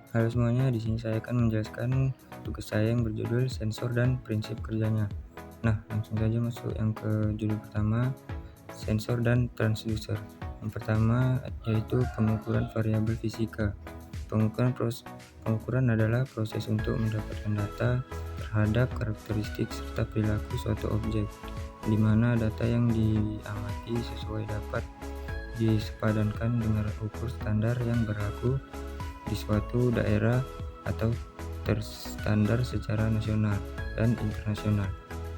Halo semuanya, di sini saya akan menjelaskan tugas saya yang berjudul sensor dan prinsip kerjanya. Nah, langsung saja masuk yang ke judul pertama, sensor dan transducer. Yang pertama yaitu pengukuran variabel fisika. Pengukuran adalah proses untuk mendapatkan data terhadap karakteristik serta perilaku suatu objek, di mana data yang diamati sesuai dapat disepadankan dengan ukur standar yang berlaku di suatu daerah atau terstandar secara nasional dan internasional.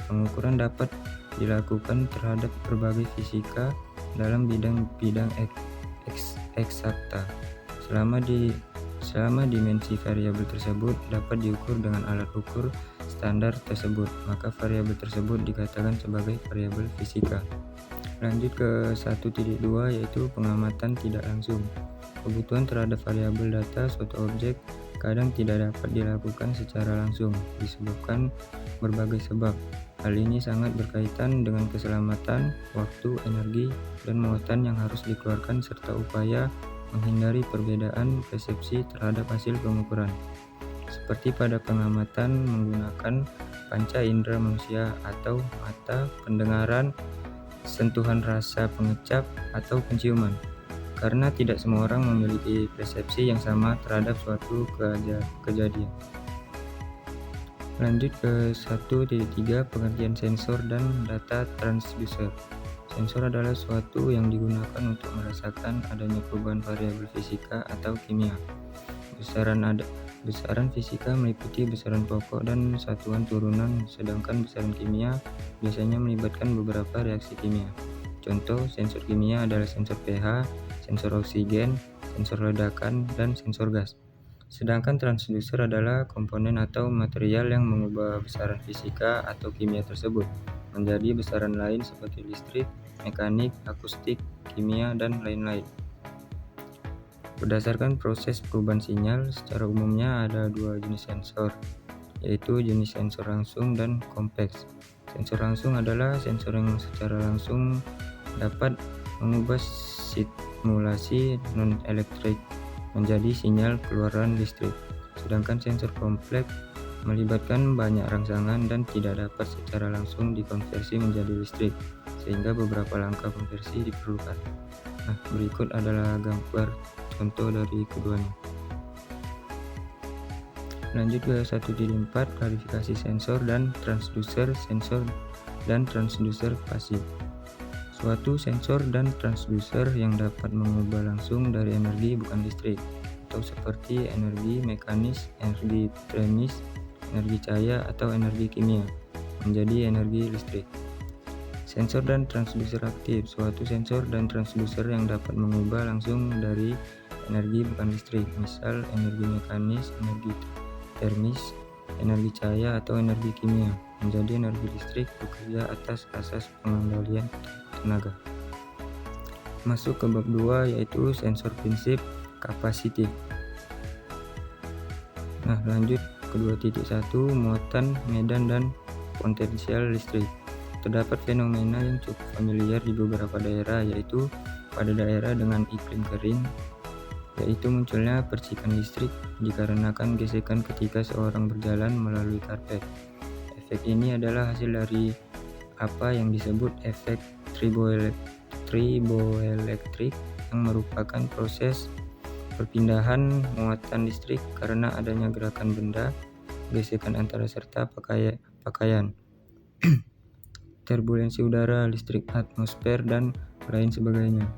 Pengukuran dapat dilakukan terhadap berbagai fisika dalam bidang-bidang eksakta. Selama dimensi variabel tersebut dapat diukur dengan alat ukur standar tersebut, maka variabel tersebut dikatakan sebagai variabel fisika. Lanjut ke 1.2 yaitu pengamatan tidak langsung. Kebutuhan terhadap variabel data suatu objek kadang tidak dapat dilakukan secara langsung disebabkan berbagai sebab. Hal ini sangat berkaitan dengan keselamatan, waktu, energi, dan muatan yang harus dikeluarkan serta upaya menghindari perbedaan persepsi terhadap hasil pengukuran. Seperti pada pengamatan menggunakan panca indera manusia atau mata, pendengaran, sentuhan rasa, pengecap, atau penciuman. Karena tidak semua orang memiliki persepsi yang sama terhadap suatu kejadian. Lanjut ke 1.3 pengertian sensor dan data transducer. Sensor adalah suatu yang digunakan untuk merasakan adanya perubahan variabel fisika atau kimia. Besaran fisika meliputi besaran pokok dan satuan turunan, sedangkan besaran kimia biasanya melibatkan beberapa reaksi kimia. Contoh sensor kimia adalah sensor pH, sensor oksigen, sensor ledakan, dan sensor gas. Sedangkan transducer adalah komponen atau material yang mengubah besaran fisika atau kimia tersebut menjadi besaran lain seperti listrik, mekanik, akustik, kimia, dan lain-lain. Berdasarkan proses perubahan sinyal, secara umumnya ada dua jenis sensor, yaitu jenis sensor langsung dan kompleks. Sensor langsung adalah sensor yang secara langsung dapat mengubah stimulasi non-elektrik menjadi sinyal keluaran listrik. Sedangkan sensor kompleks melibatkan banyak rangsangan dan tidak dapat secara langsung dikonversi menjadi listrik, sehingga beberapa langkah konversi diperlukan. Nah, berikut adalah gambar contoh dari keduanya. Lanjut ke 1.4 klarifikasi sensor dan transducer. Sensor dan transducer pasif. Suatu sensor dan transducer yang dapat mengubah langsung dari energi bukan listrik, atau seperti energi mekanis, energi termis, energi cahaya, atau energi kimia menjadi energi listrik. Sensor dan transducer aktif. Suatu sensor dan transducer yang dapat mengubah langsung dari energi bukan listrik, misal energi mekanis, energi termis, energi cahaya, atau energi kimia menjadi energi listrik, bekerja atas asas pengendalian tenaga. Masuk ke bab 2 yaitu sensor prinsip kapasitif. Nah, lanjut ke 2.1 muatan, medan, dan potensial listrik. Terdapat fenomena yang cukup familiar di beberapa daerah, yaitu pada daerah dengan iklim kering, yaitu munculnya percikan listrik dikarenakan gesekan ketika seorang berjalan melalui karpet. Efek ini adalah hasil dari apa yang disebut efek triboelektrik, yang merupakan proses perpindahan muatan listrik karena adanya gerakan benda, gesekan antara serta pakaian, turbulensi udara, listrik atmosfer, dan lain sebagainya.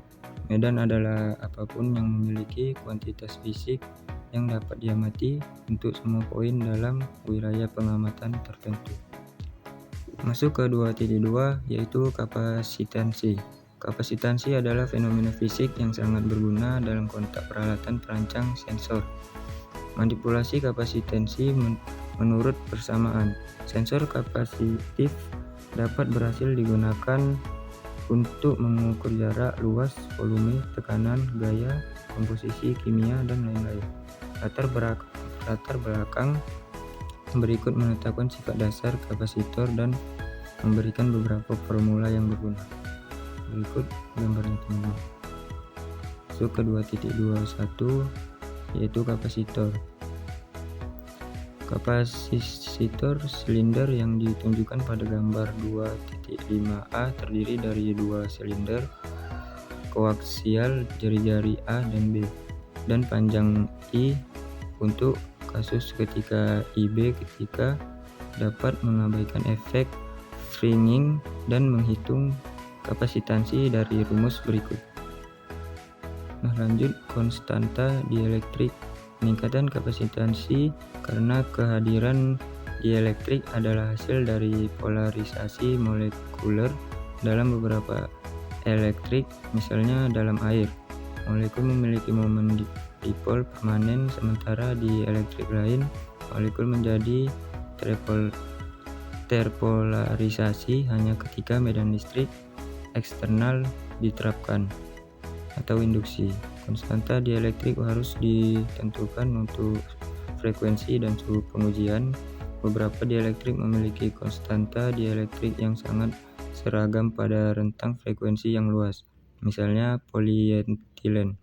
Medan adalah apapun yang memiliki kuantitas fisik yang dapat diamati untuk semua poin dalam wilayah pengamatan tertentu. Masuk ke 2.2 yaitu kapasitansi. Kapasitansi adalah fenomena fisik yang sangat berguna dalam konteks peralatan perancang sensor. Manipulasi kapasitansi menurut persamaan. Sensor kapasitif dapat berhasil digunakan untuk mengukur jarak, luas, volume, tekanan, gaya, komposisi kimia, dan lain-lain. Latar belakang berikut menetapkan sifat dasar kapasitor dan memberikan beberapa formula yang berguna. Berikut gambarnya teman-teman. Masuk ke 2.21 yaitu kapasitor. Kapasitor silinder yang ditunjukkan pada gambar 2.5a terdiri dari dua silinder koaksial jari-jari A dan B, dan panjang I untuk kasus ketika IB ketika dapat mengabaikan efek fringing dan menghitung kapasitansi dari rumus berikut. Nah, lanjut konstanta dielektrik. Peningkatan kapasitansi karena kehadiran dielektrik adalah hasil dari polarisasi molekuler dalam beberapa elektrik, misalnya dalam air. Molekul memiliki momen dipol permanen, sementara di elektrik lain, molekul menjadi terpolarisasi hanya ketika medan listrik eksternal diterapkan atau induksi. Konstanta dielektrik harus ditentukan untuk frekuensi dan suhu pengujian. Beberapa dielektrik memiliki konstanta dielektrik yang sangat seragam pada rentang frekuensi yang luas, misalnya polyethylene.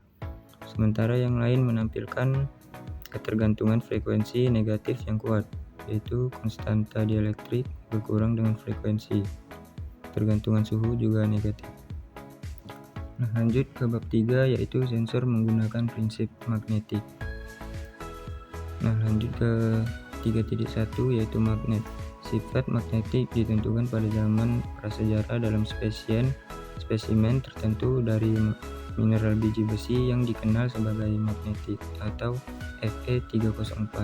Sementara yang lain menampilkan ketergantungan frekuensi negatif yang kuat, yaitu konstanta dielektrik berkurang dengan frekuensi. Tergantungan suhu juga negatif. Nah, lanjut ke bab 3, yaitu sensor menggunakan prinsip magnetik. Nah, lanjut ke 3.1, yaitu magnet. Sifat magnetik ditentukan pada zaman prasejarah dalam spesimen tertentu dari mineral biji besi yang dikenal sebagai magnetik atau Fe304.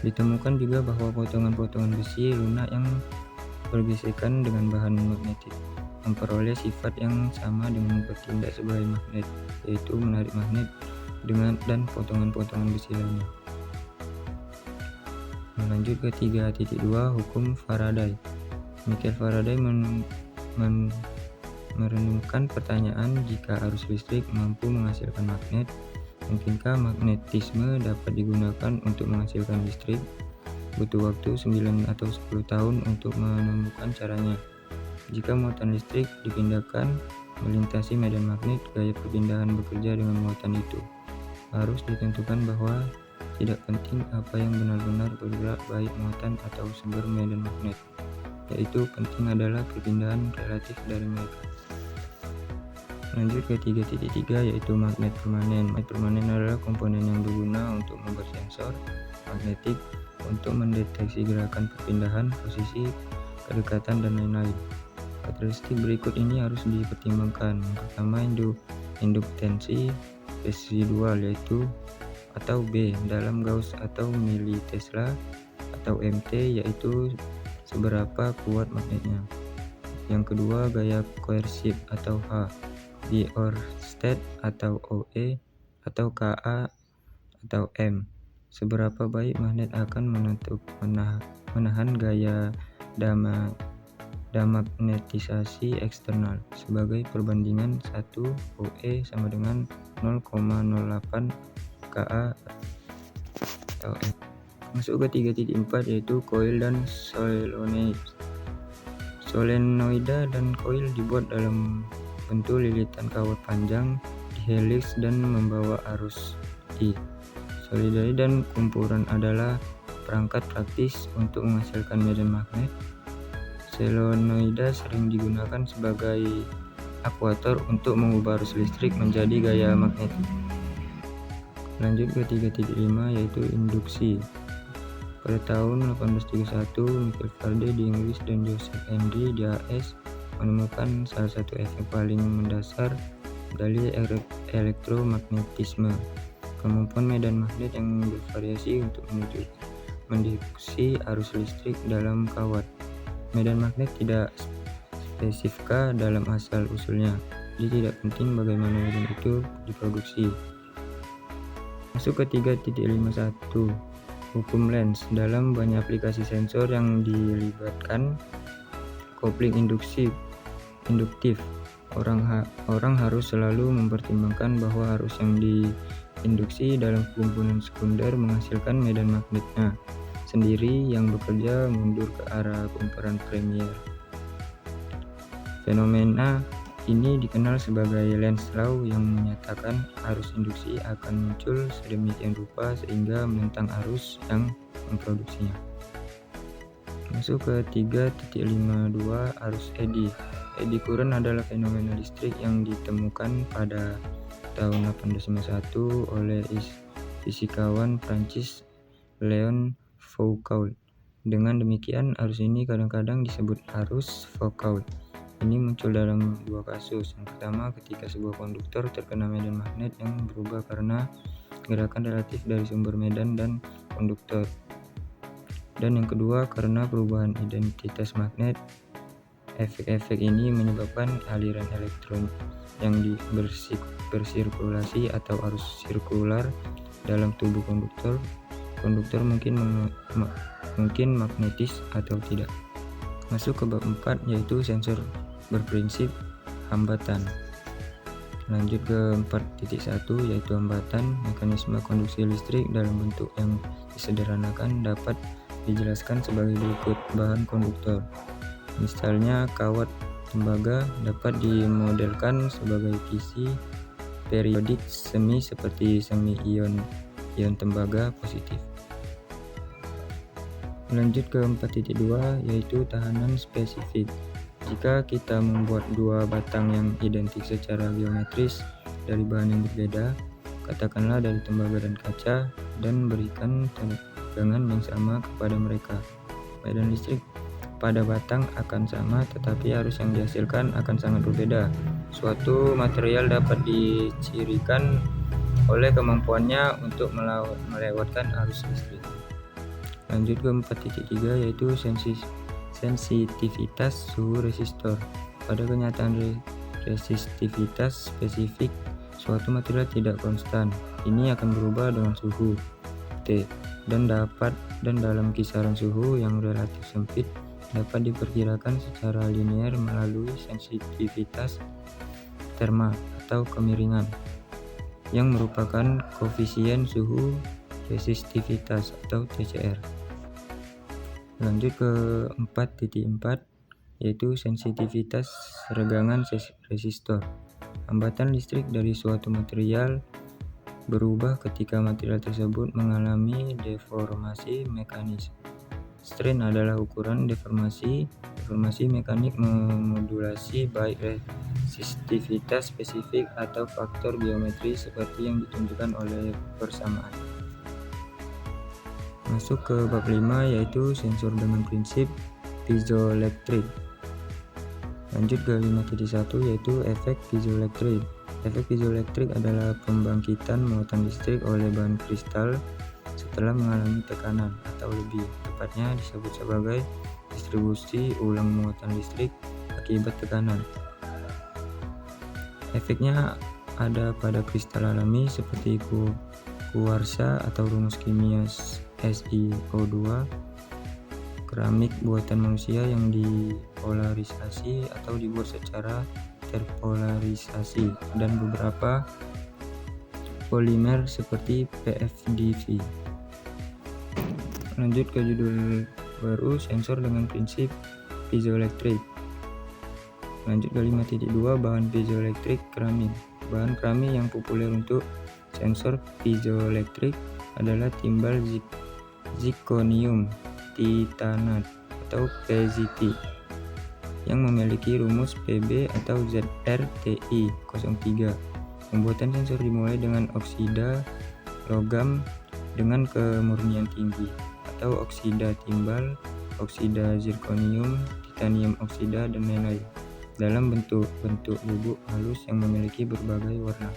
Ditemukan juga bahwa potongan-potongan besi lunak yang bergesekan dengan bahan magnetik memperoleh sifat yang sama dengan bertindak sebagai magnet, yaitu menarik magnet dan potongan-potongan besi lainnya. Lanjut ke 3.2, hukum Faraday. Michael Faraday merenungkan pertanyaan, jika arus listrik mampu menghasilkan magnet, mungkinkah magnetisme dapat digunakan untuk menghasilkan listrik? Butuh waktu 9 atau 10 tahun untuk menemukan caranya. Jika muatan listrik dipindahkan melintasi medan magnet, gaya perpindahan bekerja dengan muatan itu. Harus ditentukan bahwa tidak penting apa yang benar-benar bergerak, baik muatan atau sumber medan magnet, yaitu penting adalah perpindahan relatif dari mereka. Lanjut ke 3.3, yaitu magnet permanen. Magnet permanen adalah komponen yang berguna untuk membuat sensor magnetik untuk mendeteksi gerakan perpindahan, posisi, kedekatan, dan lain-lain. Karakteristik berikut ini harus dipertimbangkan. Pertama, induktensi residual, yaitu atau B dalam Gauss atau mili Tesla, atau MT, yaitu seberapa kuat magnetnya. Yang kedua, gaya koersif atau H, di Oersted atau OE, atau Ka atau M, seberapa baik magnet akan menahan gaya demagnetisasi eksternal. Sebagai perbandingan, 1 OE sama dengan 0,08 Ka atau M. Masuk ke 3.4, yaitu coil dan solenoid. Solenoida dan coil dibuat dalam bentuk lilitan kawat panjang di helix dan membawa arus I. Solenoid dan kumpulan adalah perangkat praktis untuk menghasilkan medan magnet. Solenoida sering digunakan sebagai aktuator untuk mengubah arus listrik menjadi gaya magnetik. Lanjut ke 3.5, yaitu induksi. Pada tahun 1831, Michael Faraday di Inggris dan Joseph Henry di AS menemukan salah satu efek paling mendasar dari elektromagnetisme, kemampuan medan magnet yang bervariasi untuk menduksi arus listrik dalam kawat. Medan magnet tidak spesifika dalam asal-usulnya, jadi tidak penting bagaimana medan itu diproduksi. Masuk ke 3.51, hukum Lenz. Dalam banyak aplikasi sensor yang dilibatkan kopling induktif, orang harus selalu mempertimbangkan bahwa arus yang diinduksi dalam komponen sekunder menghasilkan medan magnetnya sendiri yang bekerja mundur ke arah kumparan premier. Fenomena ini dikenal sebagai Lenz Law, yang menyatakan arus induksi akan muncul sedemikian rupa sehingga menentang arus yang memproduksinya. Masuk ke 3.52 arus eddy. Eddy current adalah fenomena listrik yang ditemukan pada tahun 1851 oleh fisikawan Prancis Leon Foucault. Dengan demikian, arus ini kadang-kadang disebut arus Foucault. Ini muncul dalam dua kasus. Yang pertama, ketika sebuah konduktor terkena medan magnet yang berubah karena gerakan relatif dari sumber medan dan konduktor. Dan yang kedua, karena perubahan identitas magnet. Efek-efek ini menyebabkan aliran elektron yang bersirkulasi atau arus sirkular dalam tubuh konduktor. Konduktor mungkin magnetis atau tidak. Masuk ke bab 4, yaitu sensor berprinsip hambatan. Lanjut ke 4.1, yaitu hambatan. Mekanisme konduksi listrik dalam bentuk yang disederhanakan dapat dijelaskan sebagai berikut. Bahan konduktor, misalnya kawat tembaga, dapat dimodelkan sebagai kisi periodik semi seperti semi ion tembaga positif. Lanjut ke 4.2, yaitu tahanan spesifik. Jika kita membuat dua batang yang identik secara geometris dari bahan yang berbeda, katakanlah dari tembaga dan kaca, dan berikan tegangan yang sama kepada mereka, medan listrik pada batang akan sama, tetapi arus yang dihasilkan akan sangat berbeda. Suatu material dapat dicirikan oleh kemampuannya untuk melewatkan arus listrik. Lanjut ke 4.3, yaitu sensitivitas suhu resistor. Pada kenyataan resistivitas spesifik suatu material tidak konstan. Ini akan berubah dengan suhu T dan dalam kisaran suhu yang relatif sempit dapat diperkirakan secara linear melalui sensitivitas terma atau kemiringan yang merupakan koefisien suhu resistivitas atau TCR. Lanjut ke 4.4, yaitu sensitivitas regangan resistor. Hambatan listrik dari suatu material berubah ketika material tersebut mengalami deformasi mekanis. Strain adalah ukuran deformasi mekanik memodulasi baik resistivitas spesifik atau faktor geometri seperti yang ditunjukkan oleh persamaan. Masuk ke bab 5, yaitu sensor dengan prinsip piezoelektrik. Lanjut ke 5.1, yaitu efek piezoelektrik. Efek piezoelektrik adalah pembangkitan muatan listrik oleh bahan kristal setelah mengalami tekanan atau lebih tepatnya disebut sebagai distribusi ulang muatan listrik akibat tekanan. Efeknya ada pada kristal alami seperti kuarsa atau rumus kimia SiO2, keramik buatan manusia yang dipolarisasi atau dibuat secara terpolarisasi, dan beberapa polimer seperti PFDV. Lanjut ke judul baru, sensor dengan prinsip piezoelektrik. Lanjut ke 5.2, bahan piezoelektrik keramik. Bahan keramik yang populer untuk sensor piezoelektrik adalah timbal zirconium titanat atau PZT yang memiliki rumus Pb atau ZrTi03. Pembuatan sensor dimulai dengan oksida logam dengan kemurnian tinggi atau oksida timbal, oksida zirconium, titanium oksida, dan lain-lain dalam bentuk bubuk halus yang memiliki berbagai warna.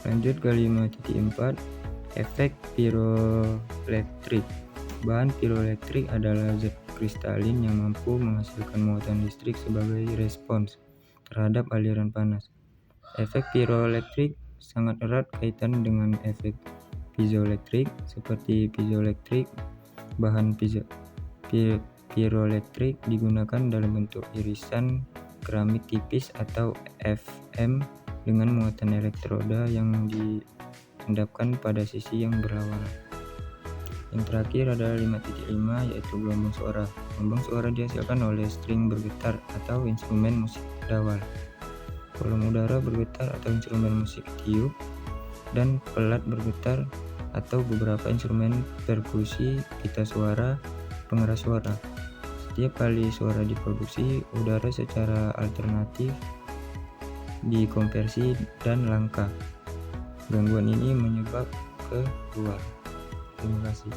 Lanjut ke 5.4, efek piroelektrik. Bahan piroelektrik adalah zat kristalin yang mampu menghasilkan muatan listrik sebagai respons terhadap aliran panas. Efek piroelektrik sangat erat kaitan dengan efek piezoelektrik. Seperti piezoelektrik, bahan piroelektrik digunakan dalam bentuk irisan keramik tipis atau FM dengan muatan elektroda yang diendapkan pada sisi yang berlawanan. Yang terakhir adalah 5.5, yaitu gelombang suara. Gelombang suara dihasilkan oleh string bergetar atau instrumen musik dawal, kolom udara bergetar atau instrumen musik tiup, dan pelat bergetar atau beberapa instrumen perkusi, pita suara, pengeras suara. Setiap kali suara diproduksi, udara secara alternatif dikonversi dan langka. Gangguan ini menyebar ke luar. Terima kasih.